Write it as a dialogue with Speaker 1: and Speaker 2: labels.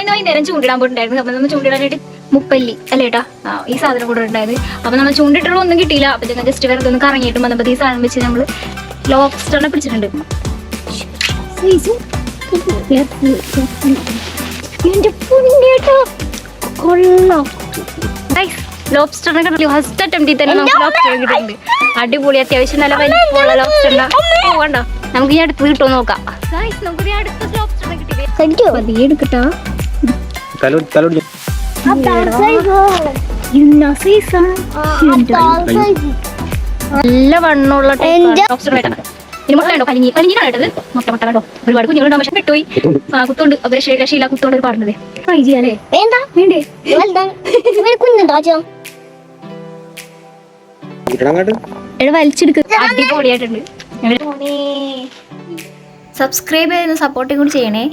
Speaker 1: ഇന്ന് വൈകുന്നേരം ചൂണ്ടിടാൻ പോയിട്ടുണ്ടായിരുന്നു. അപ്പൊ നമ്മൾ ചൂണ്ടിടാനായിട്ട് മുപ്പല്ലി അല്ലേട്ടാ ഈ സാധനം കൂടെ ഉണ്ടായത്. അപ്പൊ നമ്മൾ ചൂണ്ടിട്ടുള്ള ഒന്നും കിട്ടിയില്ല. അപ്പൊ ഞങ്ങൾ ജസ്റ്റ് വെറുതെ ഒന്ന് കറങ്ങിയിട്ട് വന്നപ്പോൾ ഈ സാധനം വെച്ച് നമ്മൾ ലോബ്സ്റ്ററിനെ പിടിച്ചിട്ടുണ്ട്. എന്റെ പൊന്നേട്ടാ കൊള്ളാം. ലോബ്സ്റ്ററിനെ ഫസ്റ്റ് അറ്റംപ്റ്റിൽ തന്നെ നമുക്ക് ലോബ്സ്റ്റർ കിട്ടുന്നുണ്ട്. അടിപൊളി, അത്യാവശ്യം നല്ല വലിപ്പമുള്ള ലോബ്സ്റ്ററിന്റെ കണ്ടോ. നമുക്ക് ഈ അടുത്ത് കിട്ടുമോ നോക്കാം. നമുക്ക് അടുത്ത ലോബ്സ്റ്ററിനെ കിട്ടി എടുക്കട്ടോ. നല്ല വണ്ണമുള്ള ലോബ്സ്റ്റർ. ഇനി മുട്ട ഉണ്ടോ? പലിഞ്ഞിനാണ് കേട്ടത്. മുട്ട കണ്ടോ. ഒരുപാട് കുഞ്ഞുങ്ങളുണ്ടാവും. പക്ഷെ പെട്ടുപോയി കുത്തോണ്ട് രക്ഷയില്ല. കുത്തോണ്ട് പാടുന്നത് ട്രൈ ചെയ്യാല്ലേ? വേണ്ടേ? വലിച്ചെടുക്ക. അടിപൊളിയായിട്ടുണ്ട്. സബ്സ്ക്രൈബ് ചെയ്യുന്ന സപ്പോർട്ടും കൂടി ചെയ്യണേ.